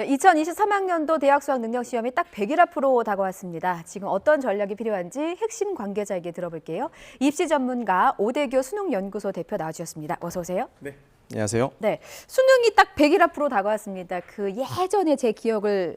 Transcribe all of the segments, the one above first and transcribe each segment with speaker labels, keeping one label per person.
Speaker 1: 2023학년도 대학 수학 능력 시험이 딱 100일 앞으로 다가왔습니다. 지금 어떤 전략이 필요한지 핵심 관계자에게 들어볼게요. 입시 전문가 오대교 수능연구소 대표 나와주셨습니다. 어서 오세요.
Speaker 2: 네. 안녕하세요.
Speaker 1: 네, 수능이 딱 100일 앞으로 다가왔습니다. 그 예전에 제 기억을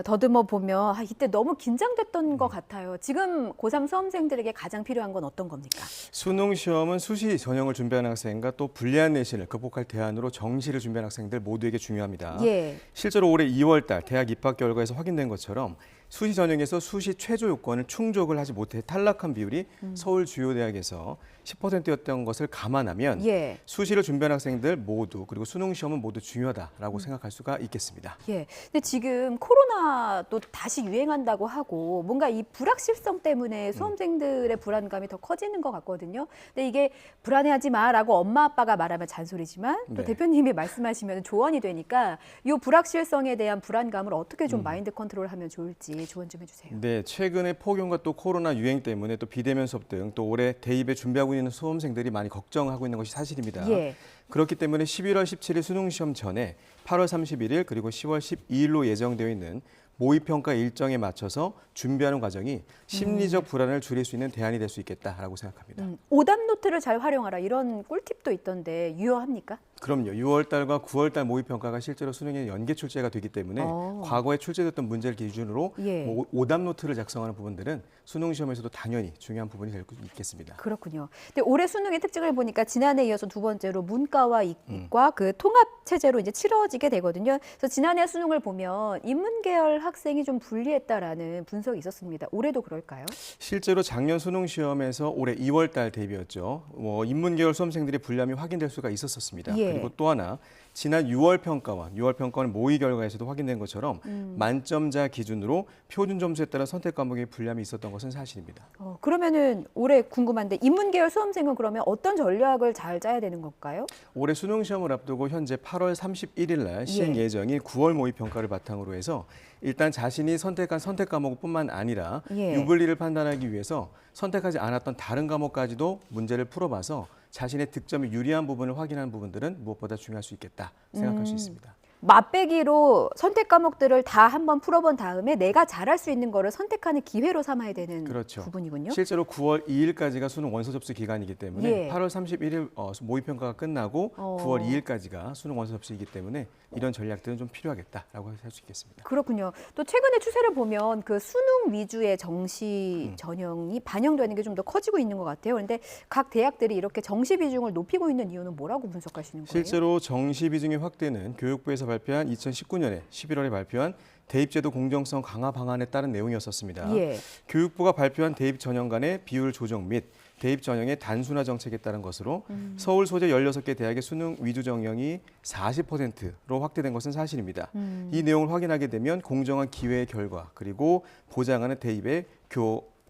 Speaker 1: 더듬어 보면 이때 너무 긴장됐던 것 같아요. 지금 고3 수험생들에게 가장 필요한 건 어떤 겁니까?
Speaker 2: 수능 시험은 수시 전형을 준비하는 학생과 또 불리한 내신을 극복할 대안으로 정시를 준비하는 학생들 모두에게 중요합니다.
Speaker 1: 예.
Speaker 2: 실제로 올해 2월 달 대학 입학 결과에서 확인된 것처럼 수시 전형에서 수시 최저 요건을 충족을 하지 못해 탈락한 비율이 서울 주요 대학에서 10%였던 것을 감안하면
Speaker 1: 예.
Speaker 2: 수시를 준비하는 학생들 모두 그리고 수능 시험은 모두 중요하다라고 생각할 수가 있겠습니다.
Speaker 1: 예. 근데 지금 코로나도 다시 유행한다고 하고 뭔가 이 불확실성 때문에 수험생들의 불안감이 더 커지는 것 같거든요. 근데 이게 불안해하지 마라고 엄마 아빠가 말하면 잔소리지만 또
Speaker 2: 네.
Speaker 1: 대표님이 말씀하시면 조언이 되니까 이 불확실성에 대한 불안감을 어떻게 좀 마인드 컨트롤하면 좋을지 조언 좀 해주세요.
Speaker 2: 네, 최근에 폭염과 또 코로나 유행 때문에 또 비대면 수업 등 또 올해 대입에 준비하고 있는 수험생들이 많이 걱정하고 있는 것이 사실입니다.
Speaker 1: 예.
Speaker 2: 그렇기 때문에 11월 17일 수능 시험 전에 8월 31일 그리고 10월 12일로 예정되어 있는 모의평가 일정에 맞춰서 준비하는 과정이 심리적 불안을 줄일 수 있는 대안이 될 수 있겠다라고 생각합니다.
Speaker 1: 오답 노트를 잘 활용하라 이런 꿀팁도 있던데 유효합니까?
Speaker 2: 그럼요. 6월 달과 9월 달 모의평가가 실제로 수능에 연계 출제가 되기 때문에 과거에 출제됐던 문제를 기준으로
Speaker 1: 예.
Speaker 2: 오답 노트를 작성하는 부분들은 수능 시험에서도 당연히 중요한 부분이 될 수 있겠습니다.
Speaker 1: 그렇군요. 근데 올해 수능의 특징을 보니까 지난해에 이어서 두 번째로 문과와 이과 그 통합 체제로 이제 치러지게 되거든요. 그래서 지난해 수능을 보면 인문 계열 학생이 좀 불리했다라는 분석이 있었습니다. 올해도 그럴까요?
Speaker 2: 실제로 작년 수능 시험에서 올해 2월 달 대비였죠. 인문 계열 수험생들의 불리함이 확인될 수가 있었습니다.
Speaker 1: 예.
Speaker 2: 그리고 또 하나 지난 6월 평가원 모의 결과에서도 확인된 것처럼 만점자 기준으로 표준 점수에 따라 선택 과목의 불리함이 있었던 것은 사실입니다.
Speaker 1: 그러면은 올해 궁금한데 인문 계열 수험생은 그러면 어떤 전략을 잘 짜야 되는 걸까요?
Speaker 2: 올해 수능 시험을 앞두고 현재 8월 31일 날 시행 예정인 9월 모의 평가를 바탕으로 해서 일단 자신이 선택한 선택 과목뿐만 아니라
Speaker 1: 예.
Speaker 2: 유불리를 판단하기 위해서 선택하지 않았던 다른 과목까지도 문제를 풀어봐서 자신의 득점이 유리한 부분을 확인하는 부분들은 무엇보다 중요할 수 있겠다 생각할 수 있습니다.
Speaker 1: 맛배기로 선택 과목들을 다 한번 풀어본 다음에 내가 잘할 수 있는 거를 선택하는 기회로 삼아야 되는
Speaker 2: 그렇죠.
Speaker 1: 부분이군요.
Speaker 2: 실제로 9월 2일까지가 수능 원서 접수 기간이기 때문에
Speaker 1: 예.
Speaker 2: 8월 31일 모의평가가 끝나고 9월 2일까지가 수능 원서 접수이기 때문에 이런 전략들은 좀 필요하겠다라고 할 수 있겠습니다.
Speaker 1: 그렇군요. 또 최근의 추세를 보면 그 수능 위주의 정시 전형이 반영되는 게 좀 더 커지고 있는 것 같아요. 그런데 각 대학들이 이렇게 정시 비중을 높이고 있는 이유는 뭐라고 분석하시는 거예요?
Speaker 2: 실제로 정시 비중의 확대는 교육부에서 발표한 2019년에 11월에 발표한 대입제도 공정성 강화 방안에 따른 내용이었습니다.
Speaker 1: 예.
Speaker 2: 교육부가 발표한 대입 전형 간의 비율 조정 및 대입 전형의 단순화 정책에 따른 것으로 서울 소재 16개 대학의 수능 위주 전형이 40%로 확대된 것은 사실입니다. 이 내용을 확인하게 되면 공정한 기회의 결과 그리고 보장하는 대입의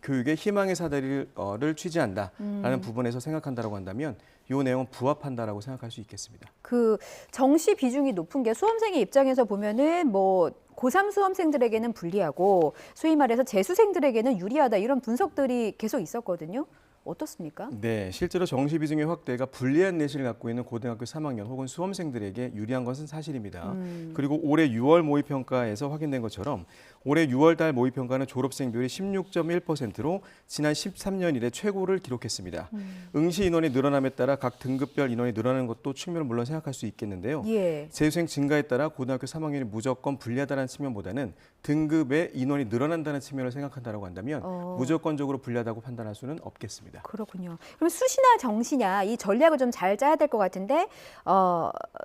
Speaker 2: 교육의 희망의 사다리를 취지한다라는 부분에서 생각한다라고 한다면 이 내용은 부합한다라고 생각할 수 있겠습니다.
Speaker 1: 그 정시 비중이 높은 게 수험생의 입장에서 보면은 뭐 고3 수험생들에게는 불리하고 소위 말해서 재수생들에게는 유리하다 이런 분석들이 계속 있었거든요. 어떻습니까?
Speaker 2: 네, 실제로 정시 비중의 확대가 불리한 내신을 갖고 있는 고등학교 3학년 혹은 수험생들에게 유리한 것은 사실입니다. 그리고 올해 6월 모의평가에서 확인된 것처럼 올해 6월 달 모의평가는 졸업생 비율이 16.1%로 지난 13년 이래 최고를 기록했습니다. 응시 인원이 늘어남에 따라 각 등급별 인원이 늘어나는 것도 측면을 물론 생각할 수 있겠는데요.
Speaker 1: 예.
Speaker 2: 재수생 증가에 따라 고등학교 3학년이 무조건 불리하다는 측면보다는 등급의 인원이 늘어난다는 측면을 생각한다고 한다면 무조건적으로 불리하다고 판단할 수는 없겠습니다.
Speaker 1: 그렇군요. 그럼 수시나 정시냐 이 전략을 좀 잘 짜야 될 것 같은데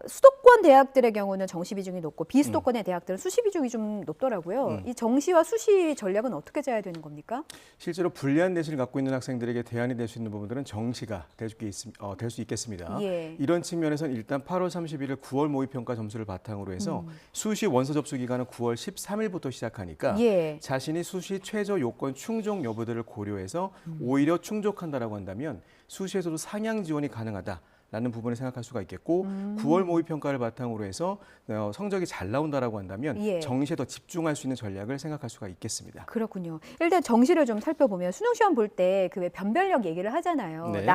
Speaker 1: 수도권 대학들의 경우는 정시 비중이 높고 비수도권의 대학들은 수시 비중이 좀 높더라고요. 이 정시와 수시 전략은 어떻게 짜야 되는 겁니까?
Speaker 2: 실제로 불리한 내신을 갖고 있는 학생들에게 대안이 될 수 있는 부분들은 정시가 될 수 있겠습니다.
Speaker 1: 예.
Speaker 2: 이런 측면에서는 일단 8월 31일 9월 모의평가 점수를 바탕으로 해서 수시 원서 접수 기간은 9월 13일부터 시작하니까
Speaker 1: 예.
Speaker 2: 자신이 수시 최저 요건 충족 여부들을 고려해서 오히려 충족한다라고 한다면 수시에서도 상향 지원이 가능하다라는 부분을 생각할 수가 있겠고 9월 모의평가를 바탕으로 해서 성적이 잘 나온다라고 한다면
Speaker 1: 예.
Speaker 2: 정시에 더 집중할 수 있는 전략을 생각할 수가 있겠습니다.
Speaker 1: 그렇군요. 일단 정시를 좀 살펴보면 수능 시험 볼 때 그 왜 변별력 얘기를 하잖아요.
Speaker 2: 네.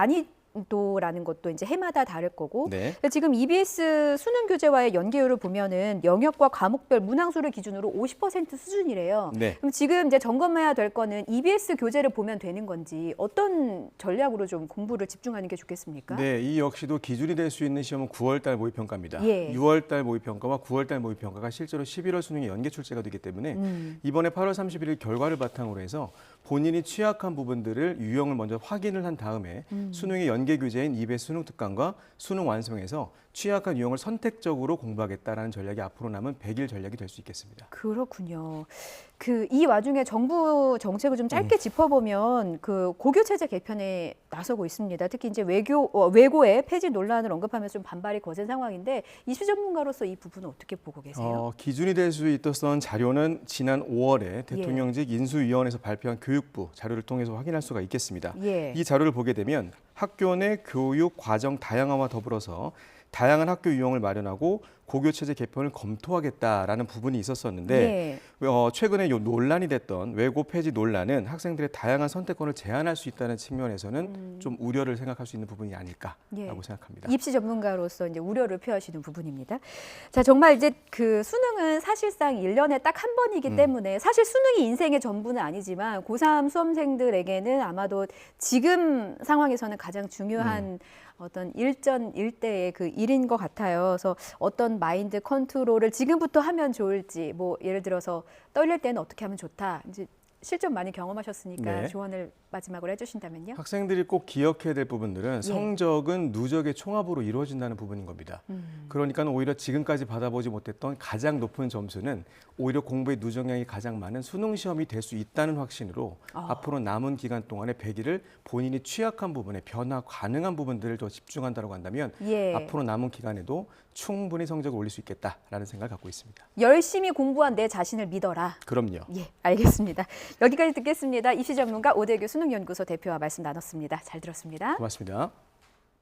Speaker 1: 정도라는 것도 이제 해마다 다를 거고
Speaker 2: 네.
Speaker 1: 지금 EBS 수능 교재와의 연계율을 보면은 영역과 과목별 문항수를 기준으로 50% 수준이래요.
Speaker 2: 네.
Speaker 1: 그럼 지금 이제 점검해야 될 거는 EBS 교재를 보면 되는 건지 어떤 전략으로 좀 공부를 집중하는 게 좋겠습니까?
Speaker 2: 네, 이 역시도 기준이 될 수 있는 시험은 9월달 모의평가입니다.
Speaker 1: 예.
Speaker 2: 6월달 모의평가와 9월달 모의평가가 실제로 11월 수능에 연계 출제가 되기 때문에 이번에 8월 31일 결과를 바탕으로 해서 본인이 취약한 부분들을 유형을 먼저 확인을 한 다음에 수능의 연계 교재인 EBS 수능 특강과 수능 완성에서 취약한 유형을 선택적으로 공부하겠다라는 전략이 앞으로 남은 100일 전략이 될 수 있겠습니다.
Speaker 1: 그렇군요. 이 와중에 정부 정책을 좀 짧게 짚어보면 고교 체제 개편에 나서고 있습니다. 특히 이제 외고의 폐지 논란을 언급하면서 좀 반발이 거센 상황인데 이슈 전문가로서 이 부분은 어떻게 보고 계세요?
Speaker 2: 기준이 될 수 있었던 자료는 지난 5월에 대통령직 인수위원회에서 발표한 교육부 자료를 통해서 확인할 수가 있겠습니다.
Speaker 1: 예.
Speaker 2: 이 자료를 보게 되면 학교 내 교육 과정 다양화와 더불어서 다양한 학교 유형을 마련하고 고교 체제 개편을 검토하겠다라는 부분이 있었었는데 최근에 논란이 됐던 외고 폐지 논란은 학생들의 다양한 선택권을 제한할 수 있다는 측면에서는 좀 우려를 생각할 수 있는 부분이 아닐까라고 생각합니다.
Speaker 1: 입시 전문가로서 이제 우려를 표하시는 부분입니다. 자, 정말 이제 수능은 사실상 1년에 딱 한 번이기 때문에 사실 수능이 인생의 전부는 아니지만 고3 수험생들에게는 아마도 지금 상황에서는 가장 중요한 어떤 일전일대의 일인 것 같아요. 그래서 어떤 마인드 컨트롤을 지금부터 하면 좋을지, 뭐 예를 들어서 떨릴 때는 어떻게 하면 좋다. 이제 실전 많이 경험하셨으니까
Speaker 2: 네.
Speaker 1: 조언을 마지막으로 해주신다면요.
Speaker 2: 학생들이 꼭 기억해야 될 부분들은 성적은 누적의 총합으로 이루어진다는 부분인 겁니다. 그러니까 오히려 지금까지 받아보지 못했던 가장 높은 점수는 오히려 공부의 누적량이 가장 많은 수능 시험이 될 수 있다는 확신으로 앞으로 남은 기간 동안의 100일을 본인이 취약한 부분에 변화 가능한 부분들을 더 집중한다고 한다면 앞으로 남은 기간에도 충분히 성적을 올릴 수 있겠다라는 생각을 갖고 있습니다.
Speaker 1: 열심히 공부한 내 자신을 믿어라.
Speaker 2: 그럼요.
Speaker 1: 예, 알겠습니다. 여기까지 듣겠습니다. 입시 전문가 오대규 수능연구소 대표와 말씀 나눴습니다. 잘 들었습니다.
Speaker 2: 고맙습니다.